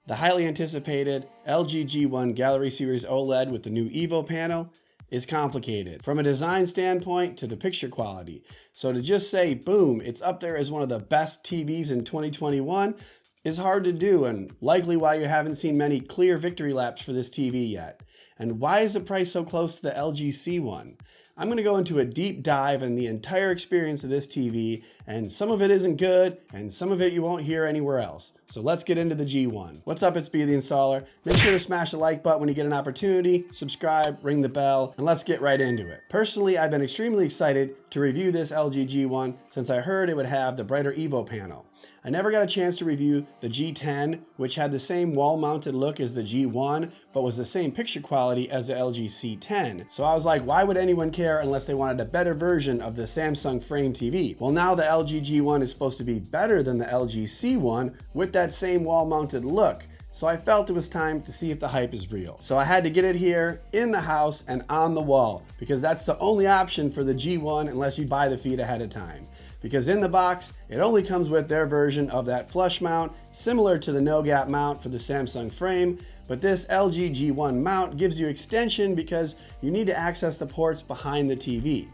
The highly anticipated LG G1 Gallery Series OLED with the new EVO panel is complicated from a design standpoint to the picture quality. So to just say, boom, it's up there as one of the best TVs in 2021 is hard to do, and likely why you haven't seen many clear victory laps for this TV yet. And why is the price so close to the LG C1? I'm going to go into a deep dive in the entire experience of this TV, and some of it isn't good, and some of it you won't hear anywhere else. So let's get into the G1. What's up, it's B the Installer. Make sure to smash the like button when you get an opportunity, subscribe, ring the bell, and let's get right into it. Personally, I've been extremely excited to review this LG G1 since I heard it would have the brighter EVO panel. I never got a chance to review the G10, which had the same wall-mounted look as the G1, but was the same picture quality as the LG C10. So I was like, why would anyone care unless they wanted a better version of the Samsung frame TV? Well, now the LG G1 is supposed to be better than the LG C1 with that same wall-mounted look. So I felt it was time to see if the hype is real. So I had to get it here, in the house, and on the wall, because that's the only option for the G1 unless you buy the feed ahead of time. Because in the box, it only comes with their version of that flush mount, similar to the no-gap mount for the Samsung frame, but this LG G1 mount gives you extension because you need to access the ports behind the TV.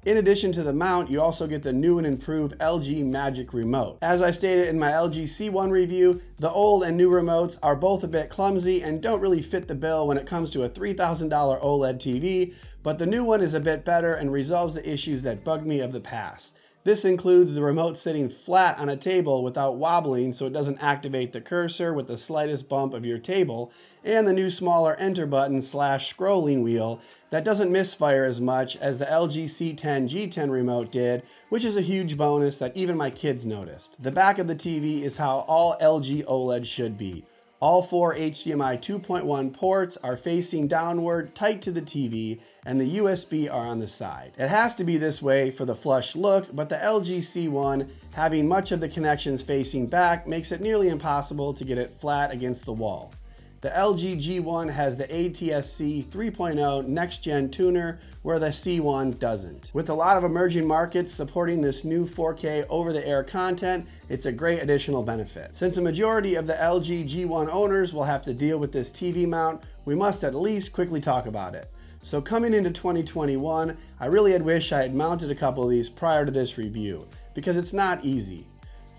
In addition to the mount, you also get the new and improved LG Magic Remote. As I stated in my LG C1 review, the old and new remotes are both a bit clumsy and don't really fit the bill when it comes to a $3,000 OLED TV, but the new one is a bit better and resolves the issues that bugged me of the past. This includes the remote sitting flat on a table without wobbling so it doesn't activate the cursor with the slightest bump of your table, and the new smaller enter button / scrolling wheel that doesn't misfire as much as the LG C10 G10 remote did, which is a huge bonus that even my kids noticed. The back of the TV is how all LG OLED should be. All 4 HDMI 2.1 ports are facing downward, tight to the TV, and the USB are on the side. It has to be this way for the flush look, but the LG C1, having much of the connections facing back, makes it nearly impossible to get it flat against the wall. The LG G1 has the ATSC 3.0 next-gen tuner, where the C1 doesn't. With a lot of emerging markets supporting this new 4K over-the-air content, it's a great additional benefit. Since a majority of the LG G1 owners will have to deal with this TV mount, we must at least quickly talk about it. So coming into 2021, I really had wished I had mounted a couple of these prior to this review, because it's not easy.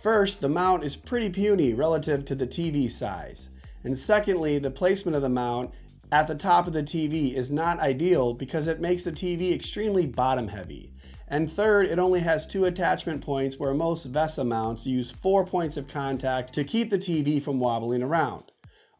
First, the mount is pretty puny relative to the TV size. And secondly, the placement of the mount at the top of the TV is not ideal because it makes the TV extremely bottom heavy. And third, it only has 2 attachment points where most VESA mounts use 4 points of contact to keep the TV from wobbling around.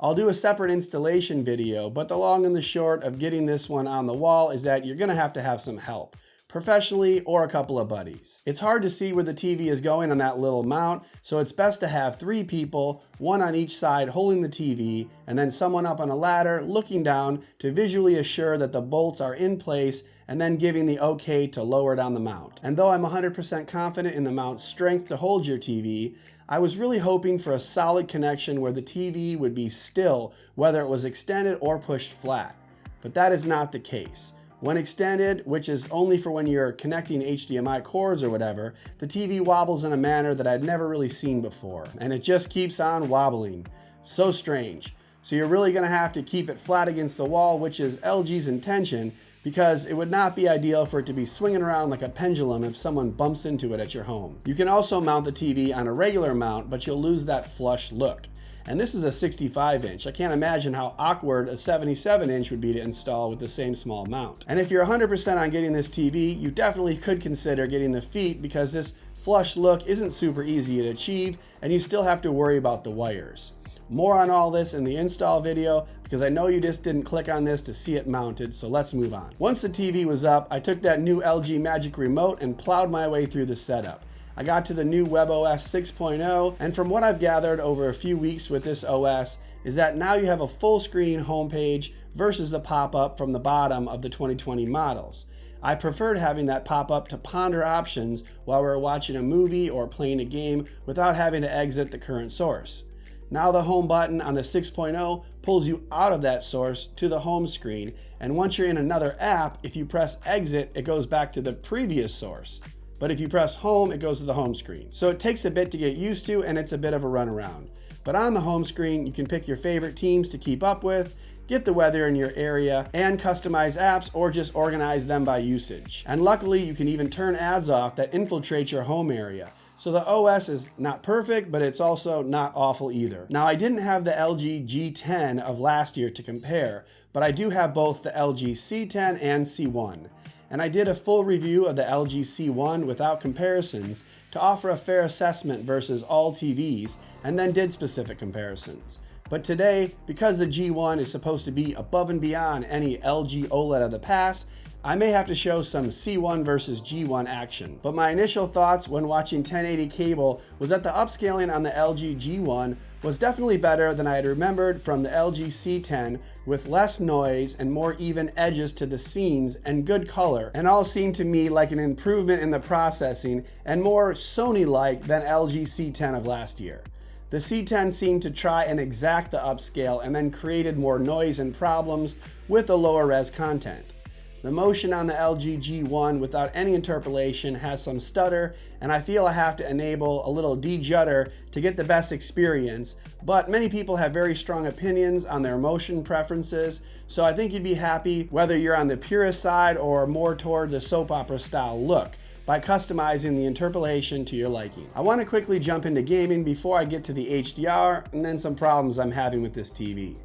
I'll do a separate installation video, but the long and the short of getting this one on the wall is that you're gonna have to have some help, professionally or a couple of buddies. It's hard to see where the TV is going on that little mount, so it's best to have 3 people, 1 on each side holding the TV, and then someone up on a ladder looking down to visually assure that the bolts are in place and then giving the okay to lower down the mount. And though I'm 100% confident in the mount's strength to hold your TV, I was really hoping for a solid connection where the TV would be still, whether it was extended or pushed flat. But that is not the case. When extended, which is only for when you're connecting HDMI cords or whatever, the TV wobbles in a manner that I'd never really seen before, and it just keeps on wobbling. So strange. So you're really gonna have to keep it flat against the wall, which is LG's intention, because it would not be ideal for it to be swinging around like a pendulum if someone bumps into it at your home. You can also mount the TV on a regular mount, but you'll lose that flush look. And this is a 65-inch. I can't imagine how awkward a 77-inch would be to install with the same small mount. And if you're 100% on getting this TV, you definitely could consider getting the feet because this flush look isn't super easy to achieve and you still have to worry about the wires. More on all this in the install video because I know you just didn't click on this to see it mounted, so let's move on. Once the TV was up, I took that new LG Magic Remote and plowed my way through the setup. I got to the new WebOS 6.0, and from what I've gathered over a few weeks with this OS, is that now you have a full screen homepage versus the pop-up from the bottom of the 2020 models. I preferred having that pop-up to ponder options while we're watching a movie or playing a game without having to exit the current source. Now the home button on the 6.0 pulls you out of that source to the home screen, and once you're in another app, if you press exit, it goes back to the previous source. But if you press home, it goes to the home screen. So it takes a bit to get used to and it's a bit of a runaround. But on the home screen, you can pick your favorite teams to keep up with, get the weather in your area, and customize apps or just organize them by usage. And luckily, you can even turn ads off that infiltrate your home area. So the OS is not perfect, but it's also not awful either. Now, I didn't have the LG G10 of last year to compare, but I do have both the LG C10 and C1. And I did a full review of the LG C1 without comparisons to offer a fair assessment versus all TVs, and then did specific comparisons. But today, because the G1 is supposed to be above and beyond any LG OLED of the past, I may have to show some C1 versus G1 action. But my initial thoughts when watching 1080 cable was that the upscaling on the LG G1 was definitely better than I had remembered from the LG C10, with less noise and more even edges to the scenes and good color, and all seemed to me like an improvement in the processing and more Sony-like than LG C10 of last year. The C10 seemed to try and exact the upscale and then created more noise and problems with the lower res content. The motion on the LG G1 without any interpolation has some stutter, and I feel I have to enable a little de-judder to get the best experience, but many people have very strong opinions on their motion preferences, so I think you'd be happy whether you're on the purist side or more toward the soap opera style look, by customizing the interpolation to your liking. I want to quickly jump into gaming before I get to the HDR and then some problems I'm having with this TV.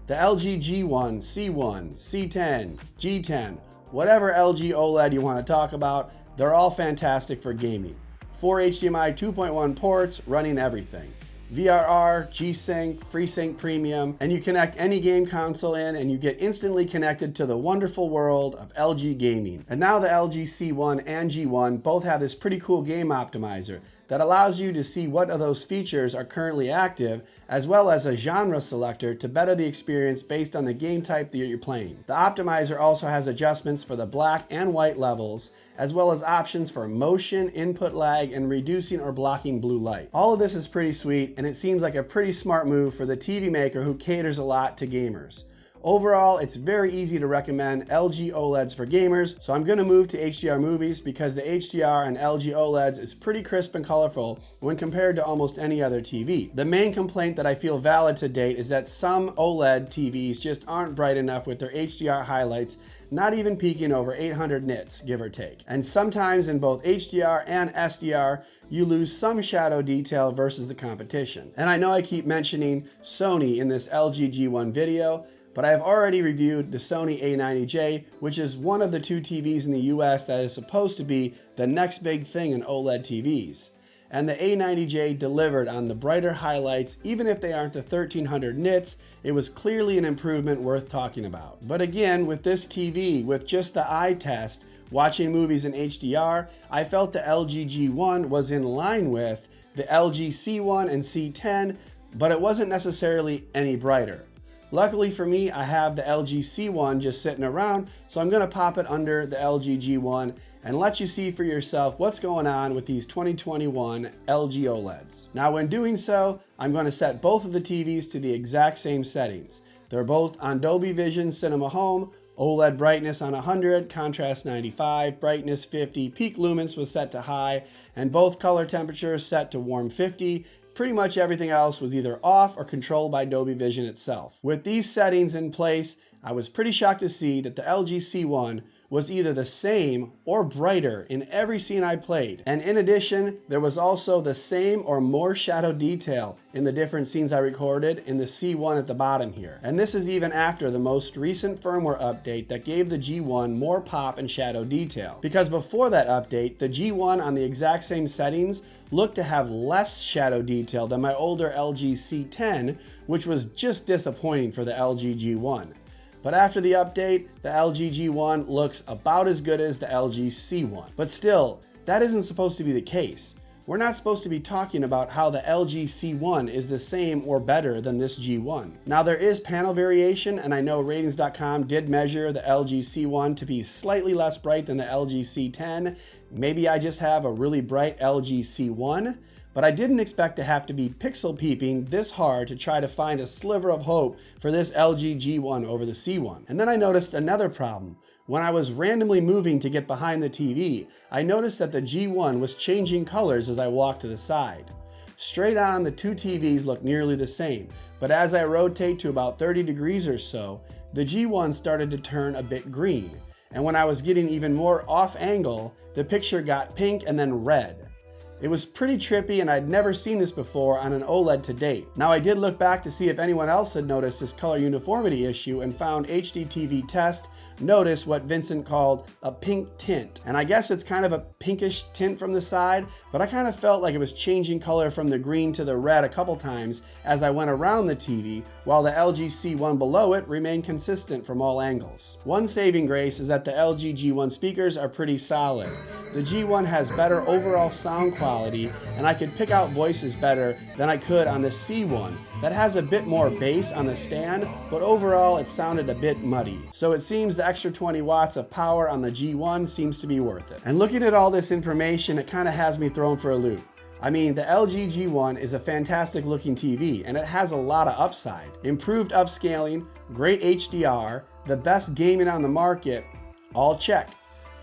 The LG G1, C1, C10, G10, whatever LG OLED you want to talk about, they're all fantastic for gaming. 4 HDMI 2.1 ports running everything. VRR, G-Sync, FreeSync Premium, and you connect any game console in and you get instantly connected to the wonderful world of LG gaming. And now the LG C1 and G1 both have this pretty cool game optimizer that allows you to see what of those features are currently active, as well as a genre selector to better the experience based on the game type that you're playing. The optimizer also has adjustments for the black and white levels, as well as options for motion, input lag, and reducing or blocking blue light. All of this is pretty sweet, and it seems like a pretty smart move for the TV maker who caters a lot to gamers. Overall, it's very easy to recommend LG OLEDs for gamers, so I'm going to move to HDR movies because the HDR on LG OLEDs is pretty crisp and colorful when compared to almost any other TV. The main complaint that I feel valid to date is that some OLED TVs just aren't bright enough with their HDR highlights, not even peaking over 800 nits, give or take. And sometimes in both HDR and SDR, you lose some shadow detail versus the competition. And I know I keep mentioning Sony in this LG G1 video, but I have already reviewed the Sony A90J, which is one of the two TVs in the US that is supposed to be the next big thing in OLED TVs. And the A90J delivered on the brighter highlights, even if they aren't the 1300 nits, it was clearly an improvement worth talking about. But again, with this TV, with just the eye test, watching movies in HDR, I felt the LG G1 was in line with the LG C1 and C10, but it wasn't necessarily any brighter. Luckily for me, I have the LG C1 just sitting around, so I'm going to pop it under the LG G1 and let you see for yourself what's going on with these 2021 LG OLEDs. Now when doing so, I'm going to set both of the TVs to the exact same settings. They're both on Dolby Vision Cinema Home, OLED brightness on 100, contrast 95, brightness 50, peak lumens was set to high, and both color temperatures set to warm 50. Pretty much everything else was either off or controlled by Dolby Vision itself. With these settings in place, I was pretty shocked to see that the LG C1 was either the same or brighter in every scene I played. And in addition, there was also the same or more shadow detail in the different scenes I recorded in the C1 at the bottom here. And this is even after the most recent firmware update that gave the G1 more pop and shadow detail. Because before that update, the G1 on the exact same settings looked to have less shadow detail than my older LG C10, which was just disappointing for the LG G1. But after the update, the LG G1 looks about as good as the LG C1. But still, that isn't supposed to be the case. We're not supposed to be talking about how the LG C1 is the same or better than this G1. Now there is panel variation, and I know ratings.com did measure the LG C1 to be slightly less bright than the LG C10. Maybe I just have a really bright LG C1, but I didn't expect to have to be pixel peeping this hard to try to find a sliver of hope for this LG G1 over the C1. And then I noticed another problem. When I was randomly moving to get behind the TV, I noticed that the G1 was changing colors as I walked to the side. Straight on, the two TVs look nearly the same, but as I rotate to about 30 degrees or so, the G1 started to turn a bit green. And when I was getting even more off angle, the picture got pink and then red. It was pretty trippy, and I'd never seen this before on an OLED to date. Now, I did look back to see if anyone else had noticed this color uniformity issue and found HDTV Test noticed what Vincent called a pink tint. And I guess it's kind of a pinkish tint from the side, but I kind of felt like it was changing color from the green to the red a couple times as I went around the TV, while the LG C1 below it remained consistent from all angles. One saving grace is that the LG G1 speakers are pretty solid. The G1 has better overall sound quality, and I could pick out voices better than I could on the C1 that has a bit more bass on the stand, but overall it sounded a bit muddy. So it seems the extra 20 watts of power on the G1 seems to be worth it. And looking at all this information, it kind of has me thrown for a loop. I mean, the LG G1 is a fantastic looking TV, and it has a lot of upside. Improved upscaling, great HDR, the best gaming on the market, all check.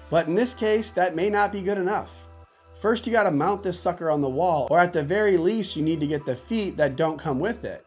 But in this case, that may not be good enough. First, you gotta mount this sucker on the wall, or at the very least, you need to get the feet that don't come with it.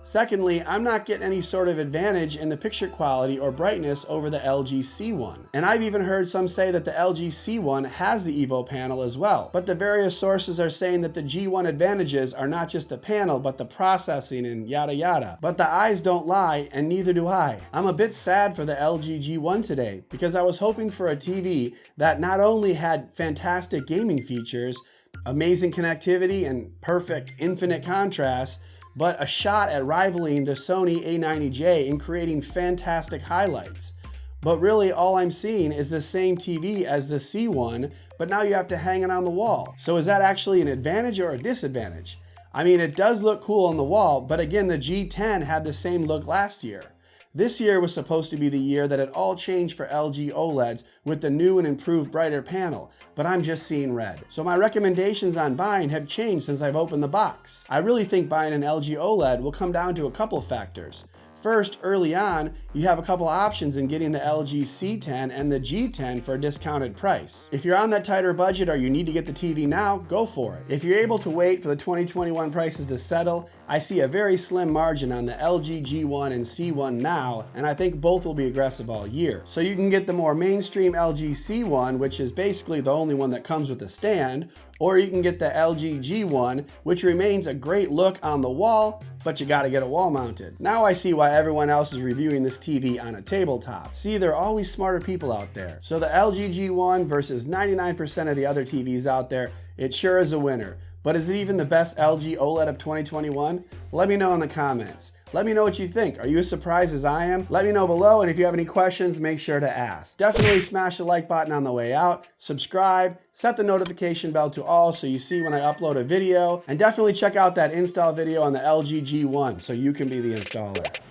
Secondly, I'm not getting any sort of advantage in the picture quality or brightness over the LG C1. And I've even heard some say that the LG C1 has the EVO panel as well. But the various sources are saying that the G1 advantages are not just the panel, but the processing and yada yada. But the eyes don't lie, and neither do I. I'm a bit sad for the LG G1 today, because I was hoping for a TV that not only had fantastic gaming features, amazing connectivity, and perfect infinite contrast, but a shot at rivaling the Sony A90J in creating fantastic highlights. But really, all I'm seeing is the same TV as the C1, but now you have to hang it on the wall. So is that actually an advantage or a disadvantage? I mean, it does look cool on the wall, but again, the G10 had the same look last year. This year was supposed to be the year that it all changed for LG OLEDs with the new and improved brighter panel, but I'm just seeing red. So my recommendations on buying have changed since I've opened the box. I really think buying an LG OLED will come down to a couple factors. First, early on, you have a couple options in getting the LG C10 and the G10 for a discounted price. If you're on that tighter budget or you need to get the TV now, go for it. If you're able to wait for the 2021 prices to settle, I see a very slim margin on the LG G1 and C1 now, and I think both will be aggressive all year. So you can get the more mainstream LG C1, which is basically the only one that comes with a stand, or you can get the LG G1, which remains a great look on the wall, but you gotta get it wall mounted. Now I see why everyone else is reviewing this TV on a tabletop. See, there are always smarter people out there. So the LG G1 versus 99% of the other TVs out there, it sure is a winner. But is it even the best LG OLED of 2021? Let me know in the comments. Let me know what you think. Are you as surprised as I am? Let me know below, and if you have any questions, make sure to ask. Definitely smash the like button on the way out, subscribe, set the notification bell to all so you see when I upload a video, and definitely check out that install video on the LG G1 so you can be the installer.